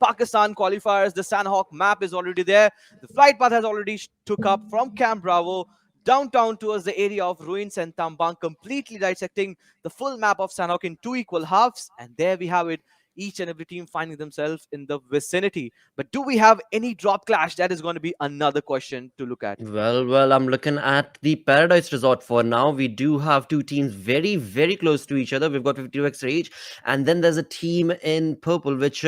Pakistan qualifiers. The Sandhawk map is already there. The flight path has already took up from Camp Bravo downtown towards the area of ruins and Tambang, completely dissecting the full map of Sandhawk in two equal halves. And there we have it. Each and every team finding themselves in the vicinity. But do we have any drop clash? That is going to be another question to look at. I'm looking at the Paradise Resort for now. We do have two teams very, very close to each other. We've got 52x Rage, and then there's a team in purple, which,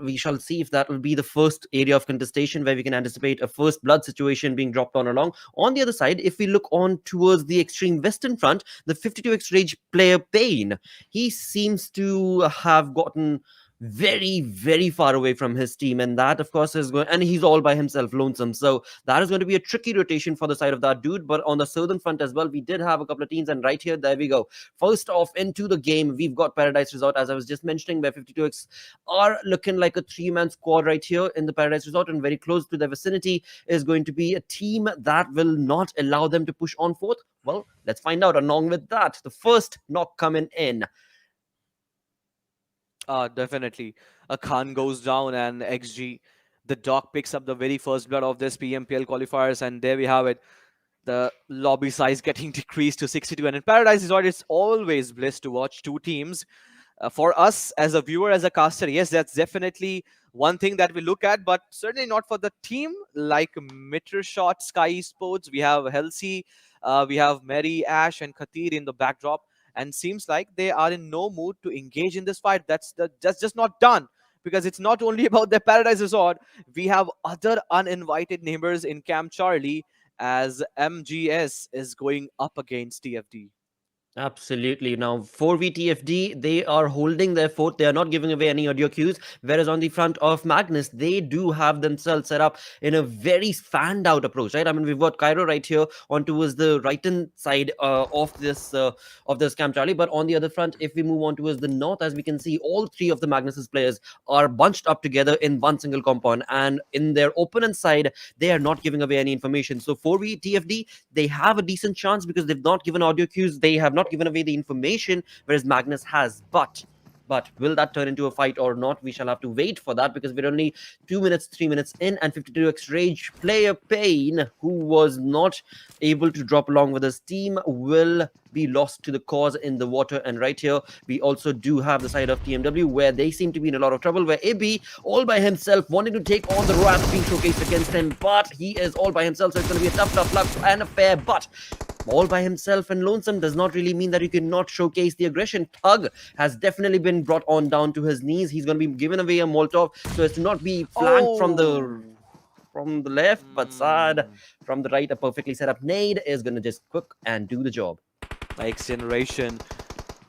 we shall see if that will be the first area of contestation where we can anticipate a first blood situation being dropped on along. On the other side, if we look on towards the extreme western front, the 52x Rage player Payne, he seems to have gotten very, very far away from his team, and that of course is going, and he's all by himself, lonesome. So that is going to be a tricky rotation for the side of that dude. But on the southern front as well, we did have a couple of teams, and right here, there we go. First off into the game, we've got Paradise Resort, as I was just mentioning, where 52x are looking like a three-man squad right here in the Paradise Resort, and very close to their vicinity is going to be a team that will not allow them to push on forth. Well, let's find out. Along with that, the first knock coming in. Definitely. A Khan goes down and XG, the dog picks up the very first blood of this PMPL qualifiers, and there we have it. The lobby size getting decreased to 62. And in Paradise Resort, it's always bliss to watch two teams. For us as a viewer, as a caster, yes, that's definitely one thing that we look at, but certainly not for the team like Mitre Shot, Sky Sports. We have Halsey, we have Mary, Ash, and Khatir in the backdrop, and seems like they are in no mood to engage in this fight. That's just not done. Because it's not only about the Paradise Resort, we have other uninvited neighbors in Camp Charlie as MGS is going up against TFD. Absolutely. Now, 4v they are holding their fort. They are not giving away any audio cues. Whereas on the front of Magnus, they do have themselves set up in a very fanned out approach, right? I mean, we've got Cairo right here on towards the right hand side of this Camp Charlie. But on the other front, if we move on towards the north, as we can see, all three of the Magnus's players are bunched up together in one single compound. And in their opponent side, they are not giving away any information. So 4v they have a decent chance because they've not given audio cues. They have not given away the information, whereas Magnus has. But will that turn into a fight or not? We shall have to wait for that because we're only 2 minutes, 3 minutes in, and 52x Rage player Payne, who was not able to drop along with his team, will be lost to the cause in the water. And right here, we also do have the side of TMW where they seem to be in a lot of trouble, where AB all by himself wanting to take on the Rats being showcased against him, but he is all by himself, so it's going to be a tough luck and a fair. But all by himself and lonesome does not really mean that you cannot showcase the aggression. Thug has definitely been brought on down to his knees. He's going to be given away a Molotov so as to not be flanked from the left, but sad from the right. A perfectly set up nade is going to just cook and do the job. X Generation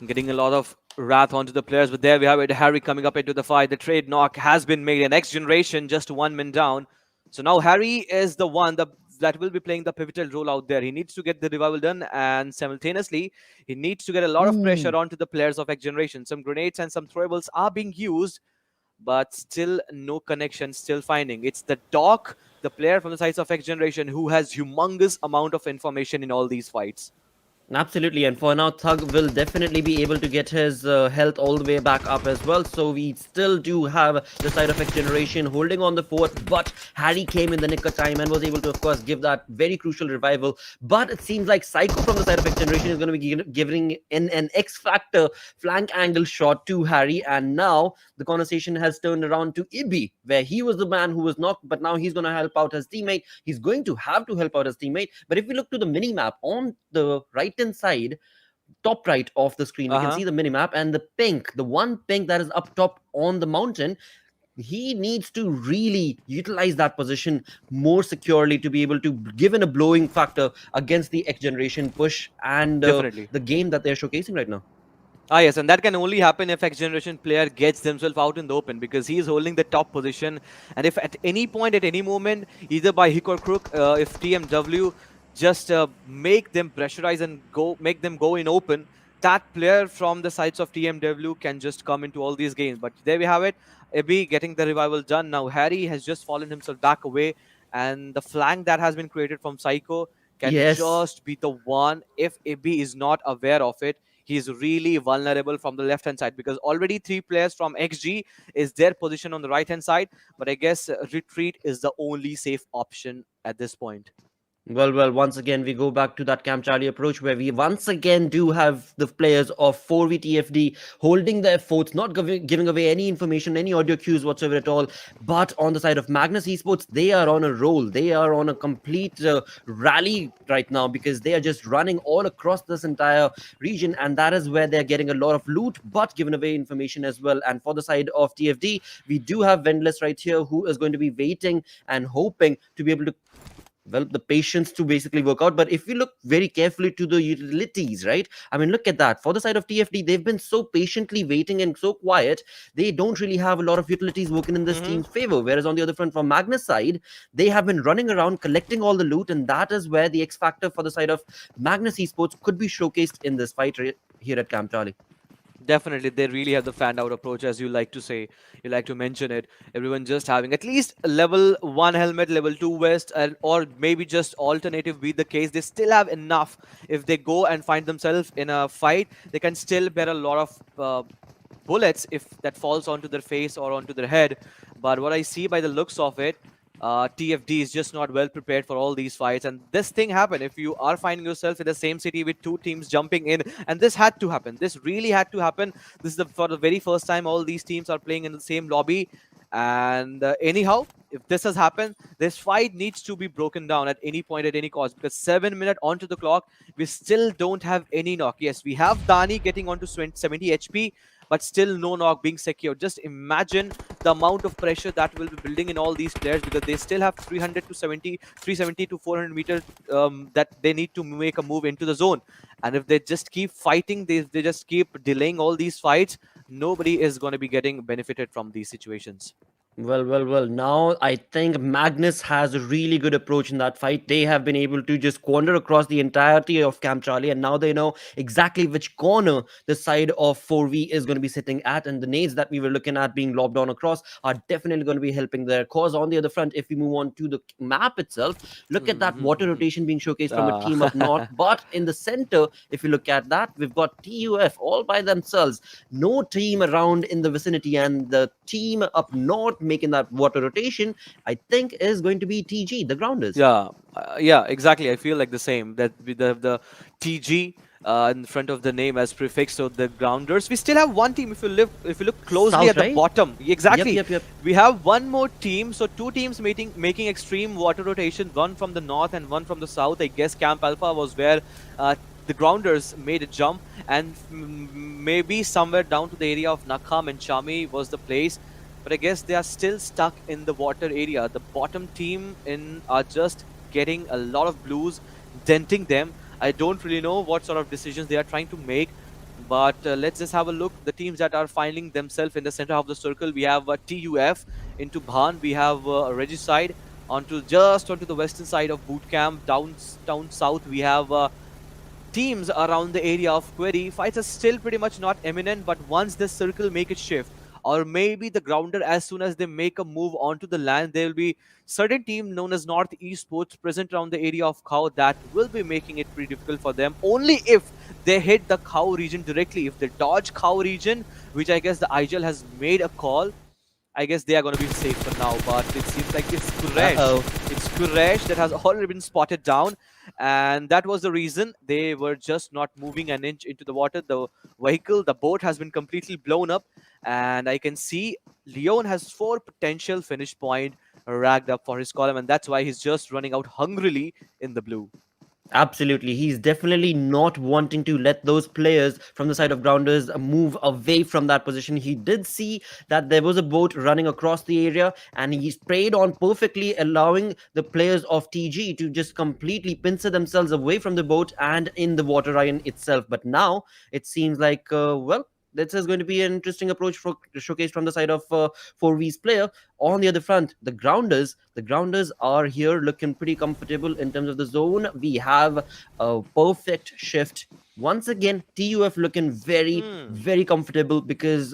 getting a lot of wrath onto the players, but there we have it. Harry coming up into the fight. The trade knock has been made, and X Generation just one man down. So now Harry is the one that will be playing the pivotal role out there. He needs to get the revival done, and simultaneously, he needs to get a lot of pressure onto the players of X Generation. Some grenades and some throwables are being used, but still no connection, still finding. It's the Doc, the player from the sides of X Generation, who has humongous amount of information in all these fights. Absolutely, and for now, Thug will definitely be able to get his health all the way back up as well. So we still do have the side of X Generation holding on the fort, but Harry came in the nick of time and was able to, of course, give that very crucial revival. But it seems like Psycho from the side of X Generation is going to be giving in an X Factor flank angle shot to Harry, and now the conversation has turned around to Ibi, where he was the man who was knocked, but now he's going to help out his teammate. He's going to have to help out his teammate. But if we look to the mini map on the right side, top right of the screen, we can see the minimap, and the one pink that is up top on the mountain, he needs to really utilize that position more securely to be able to give in a blowing factor against the X Generation push and the game that they're showcasing right now. Yes, and that can only happen if X Generation player gets themselves out in the open, because he is holding the top position. And if at any point, at any moment, either by hook or crook, if TMW just make them pressurize and make them go in open, that player from the sides of TMW can just come into all these games. But there we have it. Ebi getting the revival done. Now Harry has just fallen himself back away, and the flank that has been created from Psycho can just be the one. If Ebi is not aware of it, he's really vulnerable from the left hand side because already three players from XG is their position on the right hand side. But I guess retreat is the only safe option at this point. Well, once again, we go back to that Camp Charlie approach where we once again do have the players of 4VTFD holding their forts, not giving away any information, any audio cues whatsoever at all. But on the side of Magnus Esports, they are on a roll. They are on a complete rally right now because they are just running all across this entire region. And that is where they're getting a lot of loot, but giving away information as well. And for the side of TFD, we do have Vendless right here who is going to be waiting and hoping to be able to the patience to basically work out. But if you look very carefully to the utilities, right, I mean, look at that. For the side of TFD, they've been so patiently waiting and so quiet, they don't really have a lot of utilities working in this Hmm. team's favor. Whereas on the other front, from Magnus side, they have been running around collecting all the loot, and that is where the X factor for the side of Magnus Esports could be showcased in this fight here at Camp Charlie. Definitely, they really have the fanned out approach, as you like to say. You like to mention it. Everyone just having at least a level one helmet, level two vest, and or maybe just alternative be the case. They still have enough. If they go and find themselves in a fight, they can still bear a lot of bullets if that falls onto their face or onto their head. But what I see by the looks of it, TFD is just not well prepared for all these fights. And this thing happened if you are finding yourself in the same city with two teams jumping in. And this had to happen. This really had to happen. This is for the very first time all these teams are playing in the same lobby. And anyhow, if this has happened, this fight needs to be broken down at any point, at any cost. Because 7 minutes onto the clock, we still don't have any knock. Yes, we have Dani getting onto 70 HP, but still no knock being secured. Just imagine the amount of pressure that will be building in all these players because they still have 300 to 70, 370 to 400 meters that they need to make a move into the zone. And if they just keep fighting, they just keep delaying all these fights, nobody is going to be getting benefited from these situations. Well. Now I think Magnus has a really good approach in that fight. They have been able to just wander across the entirety of Camp Charlie, and now they know exactly which corner the side of 4V is going to be sitting at. And the nades that we were looking at being lobbed on across are definitely going to be helping their cause. On the other front, if we move on to the map itself, look at that water rotation being showcased from a team up north. uh, But in the center, if you look at that, we've got TUF all by themselves, no team around in the vicinity, and the team up north making that water rotation, I think, is going to be TG, the Grounders. yeah, exactly. I feel like the same. That with the TG in front of the name as prefix, so the grounders. We still have one team. If you look closely South, at the right? bottom, Yep, exactly. yep, yep. We have one more team. So two teams making extreme water rotation. One from the north and one from the south. I guess Camp Alpha was where the grounders made a jump, and maybe somewhere down to the area of Nakham and Chami was the place. But I guess they are still stuck in the water area. The bottom team in are just getting a lot of blues, denting them. I don't really know what sort of decisions they are trying to make, but let's just have a look. The teams that are finding themselves in the center of the circle, we have TUF into Bhan, we have Regicide onto the western side of boot camp. Down south, we have teams around the area of Query. Fights are still pretty much not imminent, but once this circle make it shift, or maybe the grounder, as soon as they make a move onto the land, there will be certain team known as North Esports present around the area of Cow that will be making it pretty difficult for them. Only if they hit the Cow region directly. If they dodge Cow region, which I guess the IGL has made a call, I guess they are going to be safe for now, but it seems like it's Kuresh. Uh-oh. It's Kuresh that has already been spotted down, and that was the reason they were just not moving an inch into the water. The vehicle, the boat has been completely blown up, and I can see Leon has 4 potential finish point racked up for his column, and that's why he's just running out hungrily in the blue. Absolutely. He's definitely not wanting to let those players from the side of Grounders move away from that position. He did see that there was a boat running across the area, and he sprayed on perfectly, allowing the players of TG to just completely pincer themselves away from the boat and in the water iron itself. But now it seems like, this is going to be an interesting approach for showcase from the side of 4V's player. On the other front, the grounders are here looking pretty comfortable in terms of the zone. We have a perfect shift. Once again, TUF looking very, Hmm. very comfortable because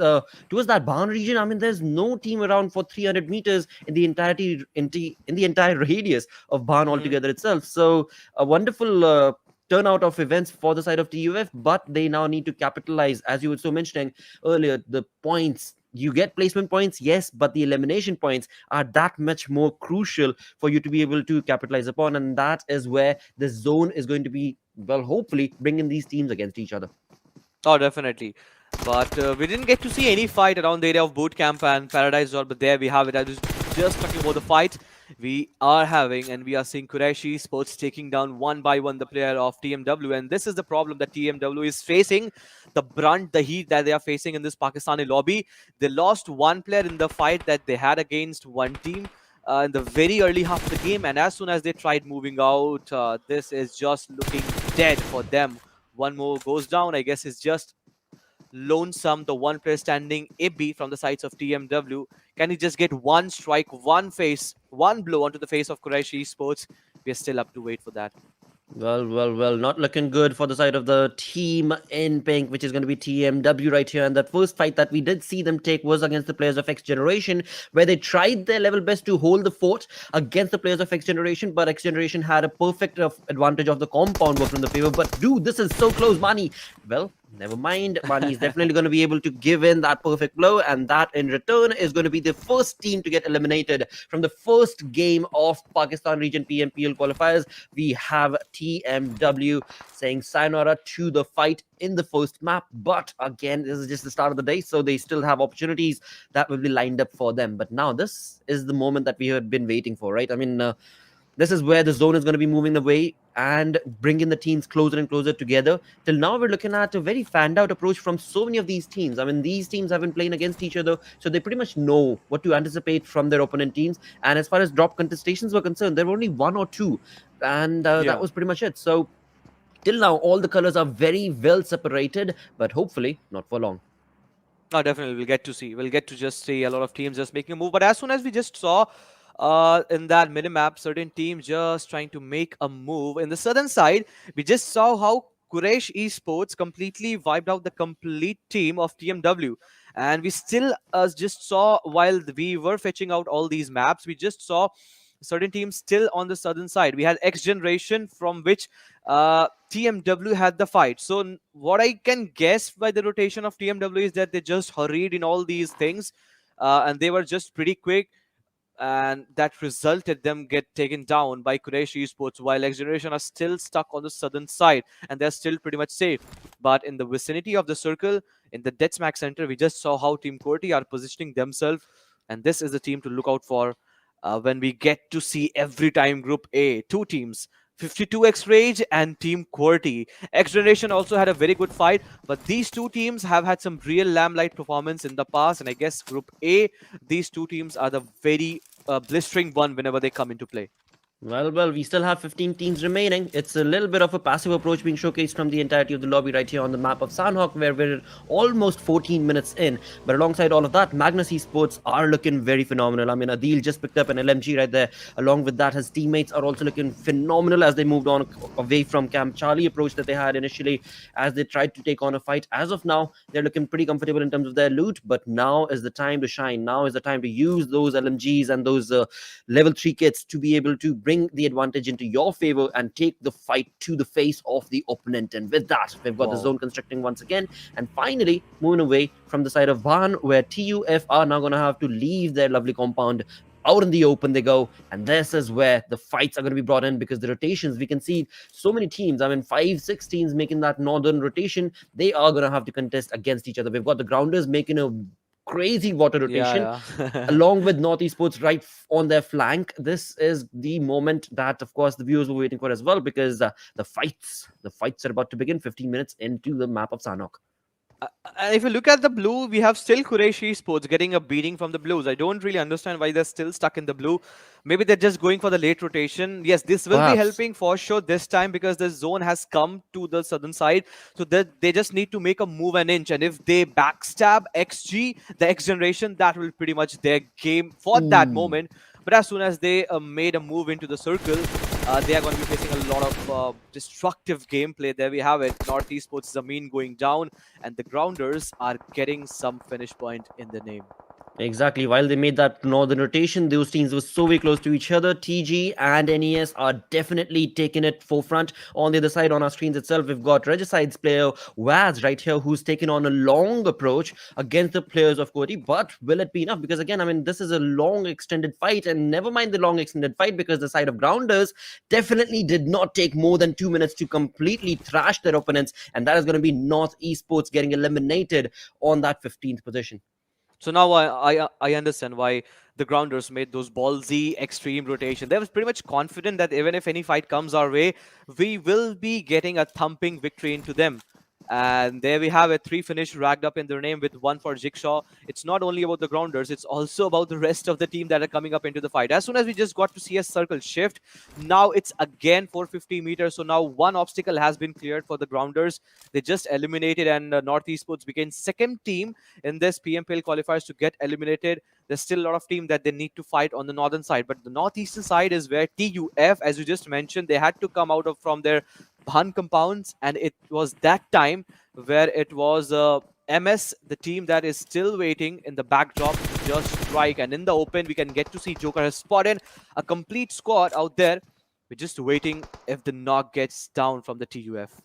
towards that barn region, I mean, there's no team around for 300 meters in the entirety in the entire radius of barn Hmm. altogether itself. So a wonderful turnout of events for the side of TUF, but they now need to capitalize, as you were so mentioning earlier, the points. You get placement points, yes, but the elimination points are that much more crucial for you to be able to capitalize upon, and that is where the zone is going to be, well, hopefully bringing these teams against each other. Oh, definitely. But we didn't get to see any fight around the area of boot camp and Paradise Door, but there we have it. I was just talking about the fight we are having, and we are seeing Qureshi Sports taking down one by one the player of TMW. And this is the problem that TMW is facing, the brunt, the heat that they are facing in this Pakistani lobby. They lost one player in the fight that they had against one team. In the very early half of the game, and as soon as they tried moving out, this is just looking dead for them. One more goes down. I guess it's just lonesome. The one player standing, Ibby from the sides of TMW. Can he just get one strike, one blow onto the face of Qureshi Sports? We're still up to wait for that. Well, not looking good for the side of the team in pink, which is going to be TMW right here. And that first fight that we did see them take was against the players of X Generation, where they tried their level best to hold the fort against the players of X Generation, but X Generation had a perfect advantage of the compound work in the favor. But dude, this is so close, Mani. Well, never mind. Mani is definitely going to be able to give in that perfect blow, and that in return is going to be the first team to get eliminated from the first game of Pakistan Region PMPL qualifiers. We have TMW saying sayonara to the fight in the first map. But again, this is just the start of the day, so they still have opportunities that will be lined up for them. But now this is the moment that we have been waiting for, right? I mean, this is where the zone is going to be moving away and bringing the teams closer and closer together. Till now, we're looking at a very fanned out approach from so many of these teams. I mean, these teams have been playing against each other, so they pretty much know what to anticipate from their opponent teams. And as far as drop contestations were concerned, there were only one or two, and that Yeah. was pretty much it. So till now, all the colors are very well separated, but hopefully not for long. No, definitely we'll get to see. We'll get to just see a lot of teams just making a move. But as soon as we just saw in that minimap, certain teams just trying to make a move. In the southern side, we just saw how Quraish Esports completely wiped out the complete team of TMW. And we still just saw, while we were fetching out all these maps, we just saw certain teams still on the southern side. We had X Generation, from which TMW had the fight. So what I can guess by the rotation of TMW is that they just hurried in all these things, and they were just pretty quick, and that resulted them get taken down by Quraish Esports, while X Generation are still stuck on the southern side and they're still pretty much safe. But in the vicinity of the circle, in the Deathsmack Center, we just saw how Team Korti are positioning themselves, and this is the team to look out for when we get to see every time Group A, two teams. 52x Rage and Team Qwerty. X Generation also had a very good fight, but these two teams have had some real lamplight performance in the past, and I guess Group A, these two teams are the very blistering one whenever they come into play. Well, we still have 15 teams remaining. It's a little bit of a passive approach being showcased from the entirety of the lobby right here on the map of Sandhawk, where we're almost 14 minutes in. But alongside all of that, Magnus Esports are looking very phenomenal. I mean, Adil just picked up an LMG right there. Along with that, his teammates are also looking phenomenal as they moved on away from Camp Charlie approach that they had initially as they tried to take on a fight. As of now, they're looking pretty comfortable in terms of their loot, but now is the time to shine. Now is the time to use those LMGs and those level 3 kits to be able to bring the advantage into your favor and take the fight to the face of the opponent. And with that, we've got the Wow. zone constructing once again, and finally moving away from the side of Van, where TUF are now going to have to leave their lovely compound. Out in the open they go, and this is where the fights are going to be brought in, because the rotations, we can see so many teams, I mean 5-6 teams making that northern rotation. They are going to have to contest against each other. We've got the grounders making a crazy water rotation Yeah, yeah. along with North Esports right on their flank. This is the moment that, of course, the viewers were waiting for as well, because the fights are about to begin 15 minutes into the map of Sanok. And if you look at the blue, we have still Qureshi Sports getting a beating from the blues. I don't really understand why they're still stuck in the blue. Maybe they're just going for the late rotation. Yes, this will be Perhaps. helping for sure this time, because the zone has come to the southern side. So that they just need to make a move an inch. And if they backstab XG, the X Generation, that will pretty much their game for that Ooh. moment. But as soon as they made a move into the circle, they are going to be facing a lot of destructive gameplay. There we have it. Northeast Sports Zameen going down, and the Grounders are getting some finish point in the name. Exactly. While they made that northern rotation, those teams were so very close to each other. TG and NES are definitely taking it forefront. On the other side, on our screens itself, we've got Regicide's player Waz right here, who's taken on a long approach against the players of Koti. But will it be enough? Because again, I mean, this is a long extended fight, and never mind the long extended fight, because the side of Grounders definitely did not take more than 2 minutes to completely thrash their opponents, and that is going to be North Esports getting eliminated on that 15th position. So now I understand why the grounders made those ballsy extreme rotation. They was pretty much confident that even if any fight comes our way, we will be getting a thumping victory into them. And there we have it, three finish racked up in their name with one for Jigsaw. It's not only about the grounders, it's also about the rest of the team that are coming up into the fight. As soon as we just got to see a circle shift, now it's again 450 meters. So now one obstacle has been cleared for the grounders. They just eliminated, and Northeast Sports became second team in this PMPL qualifiers to get eliminated. There's still a lot of team that they need to fight on the northern side, but the northeastern side is where TUF, as you just mentioned, they had to come out of from their Bhan compounds, and it was that time where it was MS, the team that is still waiting in the backdrop to just strike, and in the open we can get to see Joker has spotted a complete squad out there. We're just waiting if the knock gets down from the TUF.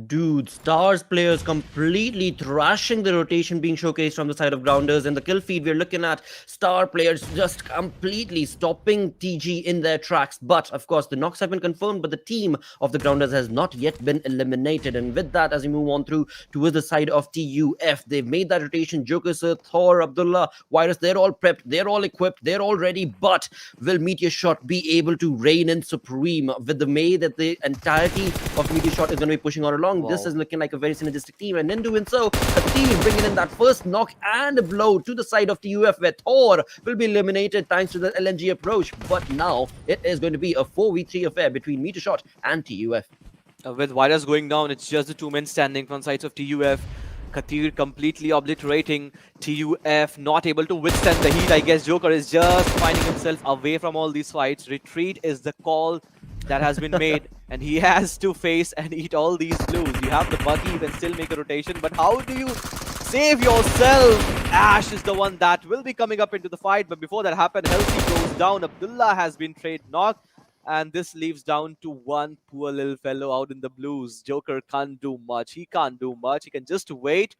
Dude, Stars players completely thrashing the rotation being showcased from the side of Grounders. And the kill feed, we're looking at Star players just completely stopping TG in their tracks. But of course, the knocks have been confirmed, but the team of the Grounders has not yet been eliminated. And with that, as we move on through towards the side of TUF, they've made that rotation. Joker, Sir, Thor, Abdullah, Virus, they're all prepped, they're all equipped, they're all ready. But will Meteor Shot be able to reign in supreme with the May that the entirety of Meteor Shot is going to be pushing on along? This Wow. is looking like a very synergistic team, and in doing so, the team bringing in that first knock and a blow to the side of TUF, where Thor will be eliminated thanks to the LNG approach. But now it is going to be a 4v3 affair between Meteor Shot and TUF. With Virus going down, it's just the two men standing from sides of TUF. Kathir completely obliterating TUF, not able to withstand the heat. I guess Joker is just finding himself away from all these fights. Retreat is the call that has been made, and he has to face and eat all these blues. You have the Bucky, you can still make a rotation, but how do you save yourself? Ash is the one that will be coming up into the fight, but before that happened, Helsi goes down. Abdullah has been trade knocked, and this leaves down to one poor little fellow out in the blues. Joker can't do much. He can't do much. He can just wait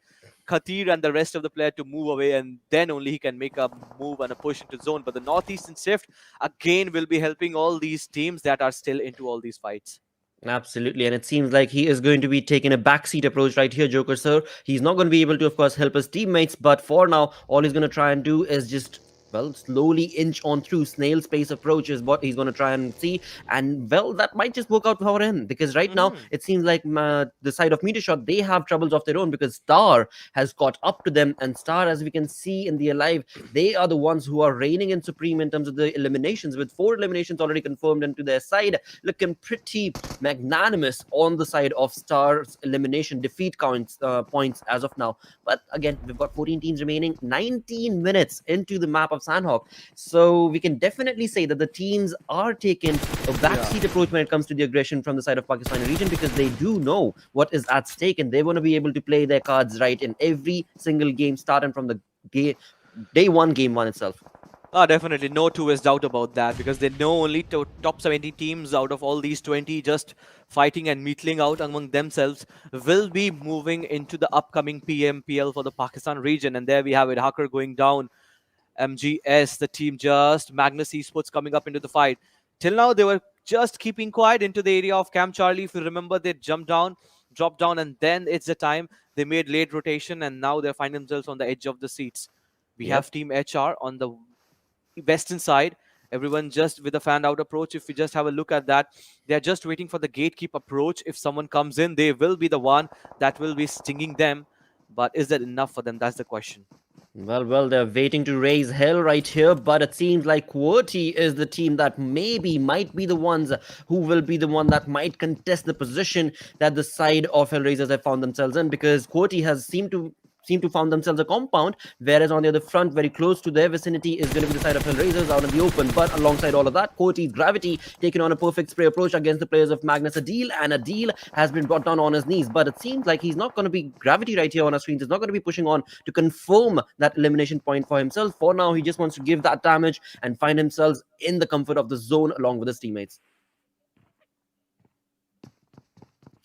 Khatir and the rest of the player to move away, and then only he can make a move and a push into zone. But the Northeastern Shift again will be helping all these teams that are still into all these fights. Absolutely, and it seems like he is going to be taking a backseat approach right here, Joker sir. He's not going to be able to, of course, help his teammates, but for now, all he's going to try and do is just, well, slowly inch on through. Snail space approach is what he's going to try and see, and well, that might just work out for him, because right now Hmm. it seems like the side of Meteor Shot, they have troubles of their own, because Star has caught up to them, and Star, as we can see in the Alive, they are the ones who are reigning in supreme in terms of the eliminations, with 4 eliminations already confirmed into their side, looking pretty magnanimous on the side of Stars elimination defeat counts points as of now. But again, we've got 14 teams remaining, 19 minutes into the map of Sandhawk. So we can definitely say that the teams are taking a Yeah. backseat approach when it comes to the aggression from the side of Pakistani region, because they do know what is at stake, and they want to be able to play their cards right in every single game, starting from the day one, game one itself. Ah, definitely. No two is doubt about that because they know only top 70 teams out of all these 20 just fighting and meetling out among themselves will be moving into the upcoming PMPL for the Pakistan region. And there we have it. Hacker going down. MGS, the team just Magnus Esports coming up into the fight. Till now, they were just keeping quiet into the area of Camp Charlie. If you remember, they jumped down, dropped down, and then it's the time they made late rotation, and now they find themselves on the edge of the seats. We Yep. have Team HR on the western side. Everyone just with a fan out approach. If we just have a look at that, they're just waiting for the gatekeep approach. If someone comes in, they will be the one that will be stinging them. But is that enough for them? That's the question. Well, they're waiting to raise hell right here, but it seems like QWERTY is the team that maybe might be the ones who will be the one that might contest the position that the side of Hellraisers have found themselves in, because QWERTY has seemed to seem to found themselves a compound, whereas on the other front, very close to their vicinity, is going to be the side of Hellraisers out in the open. But alongside all of that, Cody's Gravity taking on a perfect spray approach against the players of Magnus Adil, and Adil has been brought down on his knees. But it seems like he's not going to be Gravity right here on our screens. He's not going to be pushing on to confirm that elimination point for himself. For now, he just wants to give that damage and find himself in the comfort of the zone along with his teammates.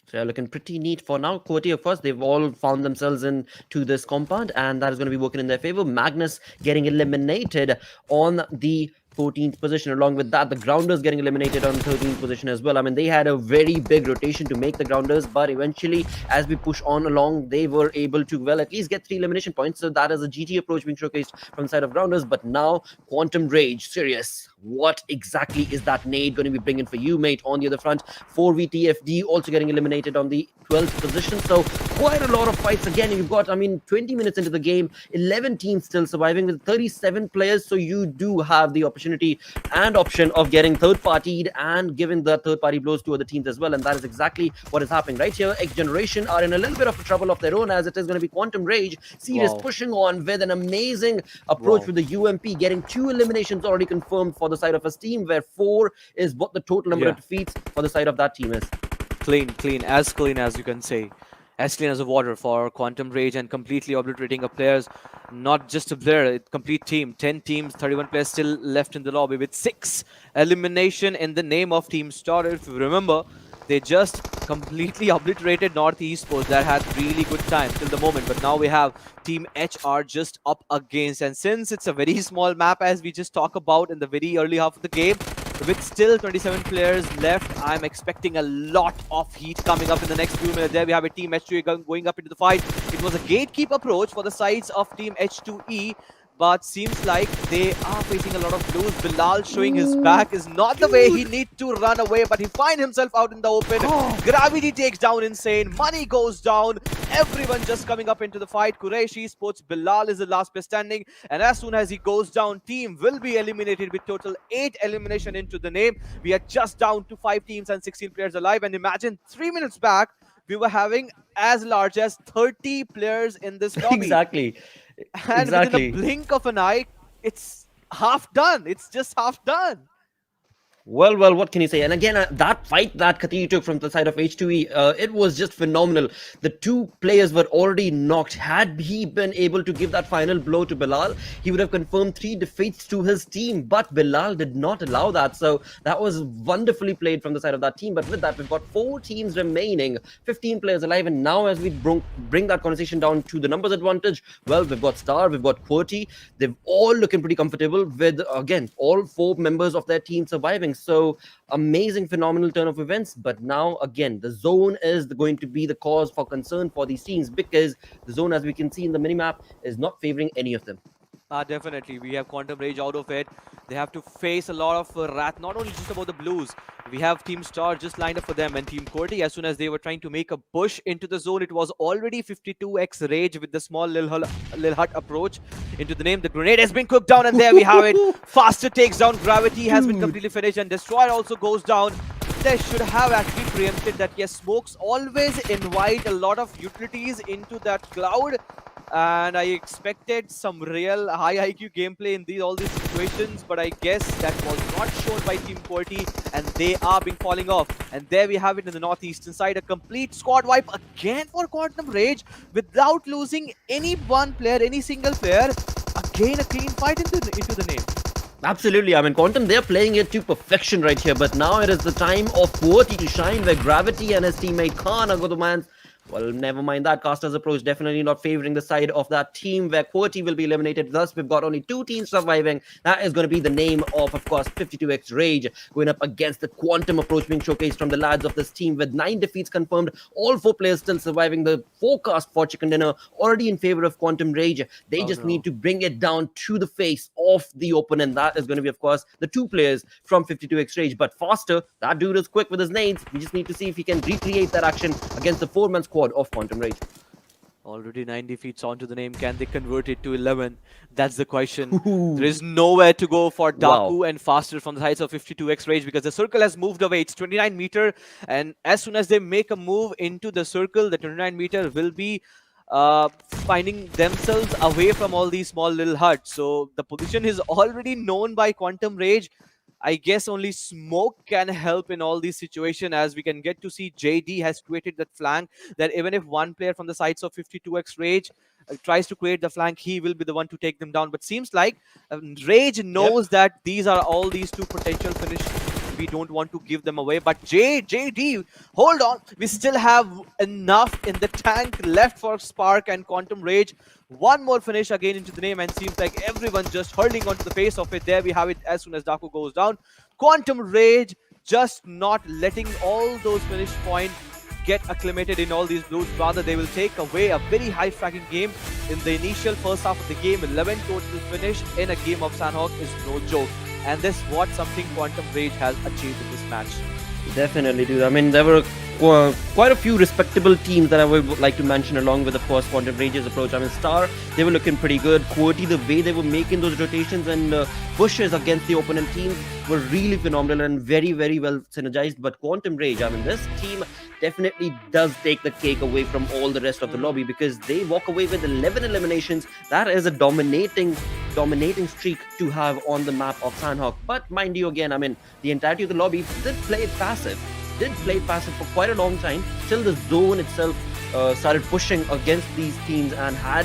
So they're looking pretty neat for now. Quoty, of course, they've all found themselves into this compound, and that is going to be working in their favor. Magnus getting eliminated on the 14th position. Along with that, the Grounders getting eliminated on 13th position as well. I mean, they had a very big rotation to make the Grounders, but eventually, as we push on along, they were able to, well, at least get 3 elimination points. So that is a GT approach being showcased from the side of Grounders. But now, Quantum Rage, serious. What exactly is that nade going to be bringing for you, mate? On the other front, 4v also getting eliminated on the 12th position. So quite a lot of fights again. You've got, I mean, 20 minutes into the game, 11 teams still surviving with 37 players. So you do have the opportunity and option of getting third partied and giving the third party blows to other teams as well. And that is exactly what is happening right here. X Generation are in a little bit of trouble of their own, as it is going to be Quantum Rage. Sirius pushing on with an amazing approach with the UMP, getting 2 eliminations already confirmed for the side of his team, where 4 is what the total number of defeats for the side of that team is. Clean as you can say. As clean as a water for Quantum Rage, and completely obliterating a players, not just a player, a complete team. 10 teams, 31 players still left in the lobby with 6 elimination in the name of Team Star. If you remember, they just completely obliterated North Esports that had really good time till the moment. But now we have Team HR just up against, and since it's a very small map, as we just talked about in the very early half of the game, with still 27 players left, I'm expecting a lot of heat coming up in the next few minutes. There we have a Team H2E going up into the fight. It was a gatekeep approach for the sides of Team H2E, but seems like they are facing a lot of blows. Bilal showing his back is not the way he needs to run away, but he finds himself out in the open. Gravity takes down Insane. Money goes down. Everyone just coming up into the fight. Qureshi Sports, Bilal is the last player standing, and as soon as he goes down, team will be eliminated with total 8 elimination into the name. We are just down to 5 teams and 16 players alive, and imagine 3 minutes back, we were having as large as 30 players in this lobby. Exactly. And within a blink of an eye, it's half done. It's just half done. Well, what can you say? And again, that fight that Khatiri took from the side of H2E, it was just phenomenal. The 2 players were already knocked. Had he been able to give that final blow to Bilal, he would have confirmed 3 defeats to his team. But Bilal did not allow that. So that was wonderfully played from the side of that team. But with that, we've got 4 teams remaining, 15 players alive. And now as we bring that conversation down to the numbers advantage, well, we've got Star, we've got Qwerty. They've all looking pretty comfortable with, again, all 4 members of their team surviving. So amazing, phenomenal turn of events. But now again, the zone is going to be the cause for concern for these teams, because the zone, as we can see in the minimap, is not favoring any of them. Definitely. We have Quantum Rage out of it. They have to face a lot of wrath, not only just about the Blues. We have Team Star just lined up for them, and Team Qwerty, as soon as they were trying to make a push into the zone, it was already 52x Rage with the small Lil Hut approach into the name. The grenade has been cooked down, and there we have it. Faster takes down. Gravity has been completely finished, and Destroyer also goes down. They should have actually preempted that. Yes, smokes always invite a lot of utilities into that cloud, and I expected some real high IQ gameplay in all these situations, but I guess that was not shown by Team Qwerty, and they are being falling off. And there we have it in the northeastern side, a complete squad wipe again for Quantum Rage without losing any one player, any single player. Again, a clean fight into the name. Absolutely. I mean, Quantum, they're playing it to perfection right here. But now it is the time of Qwerty to shine, where Gravity and his teammate Khan Agodoman, well, never mind that. Caster's approach definitely not favoring the side of that team, where Qwerty will be eliminated. Thus, we've got only 2 teams surviving. That is going to be the name of course, 52x Rage, going up against the Quantum approach being showcased from the lads of this team, with 9 defeats confirmed. All 4 players still surviving. The forecast for Chicken Dinner already in favor of Quantum Rage. They need to bring it down to the face of the opponent. That is going to be, of course, the 2 players from 52x Rage. But Faster, that dude is quick with his nades. We just need to see if he can recreate that action against the 4-man squad of Quantum Rage. Already 9 defeats onto the name. Can they convert it to 11? That's the question. There is nowhere to go for Daku and Faster from the sides of 52x Rage, because the circle has moved away. It's 29 meter, and as soon as they make a move into the circle, the 29 meter will be finding themselves away from all these small little huts. So the position is already known by Quantum Rage. I guess only smoke can help in all these situations, as we can get to see JD has created that flank, that even if one player from the sides of 52x Rage tries to create the flank, he will be the one to take them down. But seems like Rage Yep. knows that these are all these two potential finish. We don't want to give them away. But JD, hold on. We still have enough in the tank left for Spark and Quantum Rage. One more finish again into the name, and seems like everyone just hurling onto the face of it. There we have it as soon as Daku goes down. Quantum Rage just not letting all those finish points get acclimated in all these blues. Rather, they will take away a very high fracking game in the initial first half of the game. 11 total finish in a game of Sandhawk is no joke. And this what something Quantum Rage has achieved in this match. Definitely, dude. I mean, there were quite a few respectable teams that I would like to mention, along with, of course, Quantum Rage's approach. I mean, Star, they were looking pretty good. QWERTY, the way they were making those rotations and pushes against the opponent teams were really phenomenal and very, very well synergized. But Quantum Rage, I mean, this team definitely does take the cake away from all the rest of the lobby, because they walk away with 11 eliminations. That is a dominating streak to have on the map of Sandhawk. But mind you, again, I mean, the entirety of the lobby did play passive for quite a long time till the zone itself started pushing against these teams and had